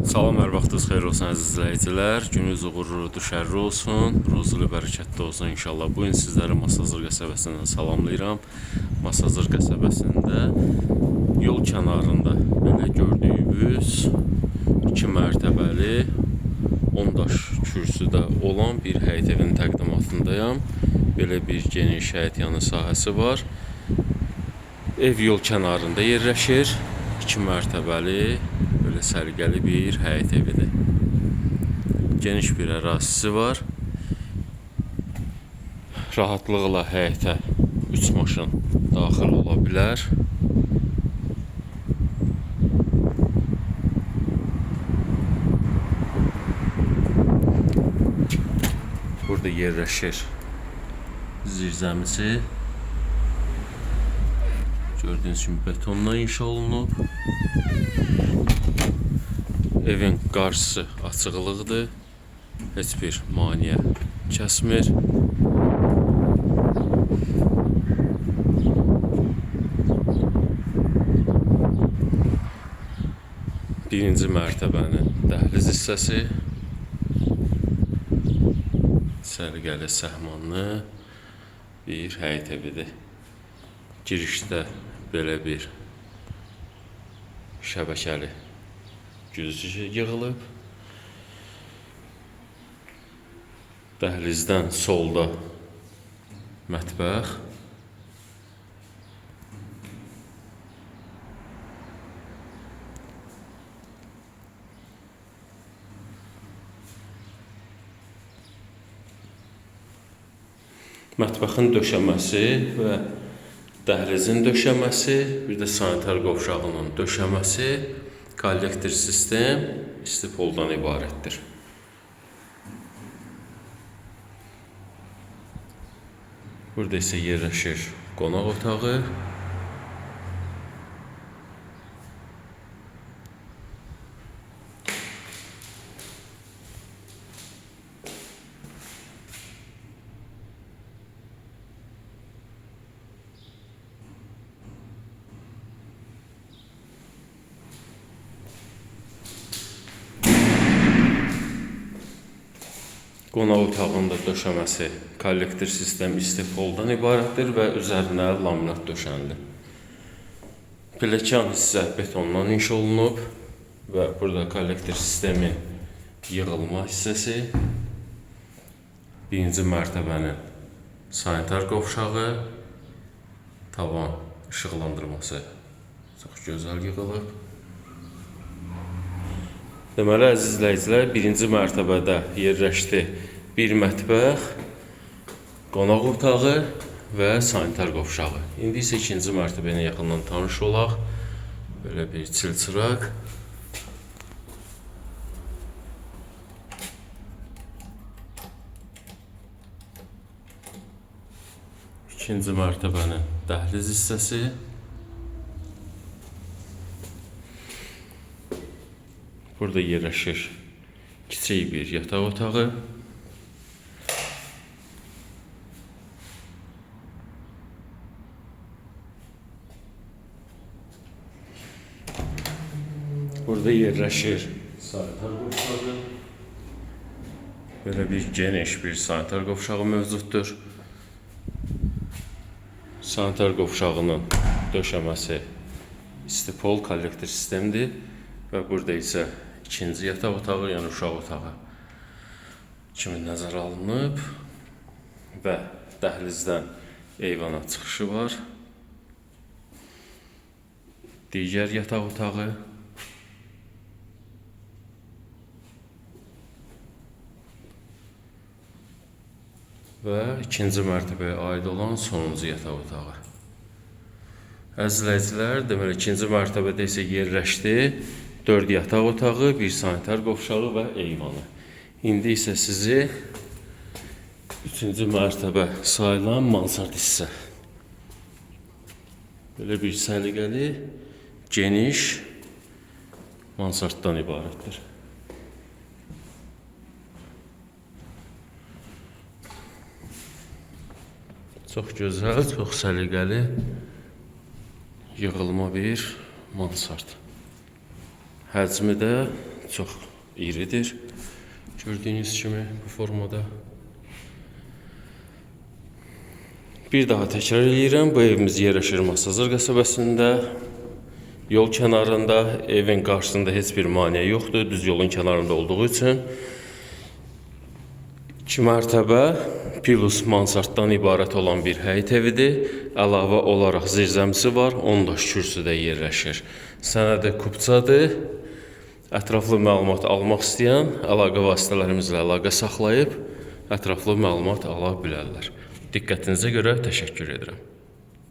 Salam, hər vaxtınız xeyir olsun əziz izləyicilər. Gününüz uğurlu, düşərli olsun, ruzulu, bərəkətli olsun inşallah. Bu gün sizləri Masazır qəsəbəsindən salamlayıram. Masazır qəsəbəsində yol kənarında belə gördüyünüz 2 mərtəbəli 10 daş kürsüdə olan bir həyət evinin təqdimatındayım. Belə bir geniş həyət yanı sahəsi var. Ev yol kənarında yerləşir. 2 mərtəbəli böyle sərgəli bir həyət evidir. Geniş bir ərazisi var. Rahatlıqla həyətə 3 maşın daxil ola bilər. Burada yerləşir zirzəmisi. Gördüğünüz kimi betonla inşa olunub. Evin qarşısı açıqlıqdır. Heç bir maneə kəsmir. Birinci mərtəbənin dəhliz hissəsi. Sərgəli səhmanlı bir həyət evidir. Girişdə belə bir şəbəkəli güzgü yığılıb. Dəhlizdən solda mətbəx. Mətbəxin döşəməsi və dəhlizin döşəməsi, bir də sanitar qovşağının döşəməsi, kollektor sistem istipoldan ibarətdir. Burada isə yerləşir qonaq otağı. Qonaq otağında döşəməsi kollektor sistem istipoldan ibarətdir və üzərinə laminat döşənilib. Pilləkən hissə betondan inşa olunub və burada kollektor sistemin yığılma hissəsi, birinci mərtəbənin sanitar qovşağı, tavan işıqlandırması çox gözəl yığılıb. Deməli, əziz izləyicilər, birinci mərtəbədə yerləşdi bir mətbəx, qonaq otağı və sanitar qovşağı. İndi isə ikinci mərtəbə ilə yaxından tanış olaq. Belə bir çilçıraq. İkinci mərtəbənin dəhliz hissəsi. Burada yerləşir kiçik bir yataq otağı. Burada yerləşir sanitar qovşağı. Böyle bir geniş bir sanitar qovşağı mövcuddur. Sanitar qovşağının döşəməsi istipol kollektor sistemdir və burada isə ikinci yataq otağı, yəni uşaq otağı kimi nəzərə alınıb və dəhlizdən eyvana çıxışı var. Digər yataq otağı. Və ikinci mərtəbəyə aid olan sonuncu yataq otağı. Əziz izləyicilər, deməli ikinci mərtəbədə isə yerləşdi 4 yataq otağı, bir sanitar qovşağı və eyvanı. İndi isə sizi 3-cü mərtəbə sayılan mansard hissə. Belə bir səliqəli, geniş mansarddan ibarətdir. Çox gözəl, çox səliqəli yığılma bir mansard. Həcmi də çox iridir. Gördüyünüz kimi bu formada. Bir daha təkrar edirəm. Bu evimiz yerləşir Masazır qəsəbəsində. Yol kənarında, evin qarşısında heç bir maneə yoxdur. Düz yolun kənarında olduğu üçün 2 mərtəbə plus mansarddan ibarət olan bir həyət evidir. Əlavə olaraq zirzəmisi var. 10 daş kürsüdə yerləşir. Sənədi kupçadır. Ətraflı məlumat almaq istəyən əlaqə vasitələrimizlə əlaqə saxlayıb ətraflı məlumat ala bilərlər. Diqqətinizə görə təşəkkür edirəm.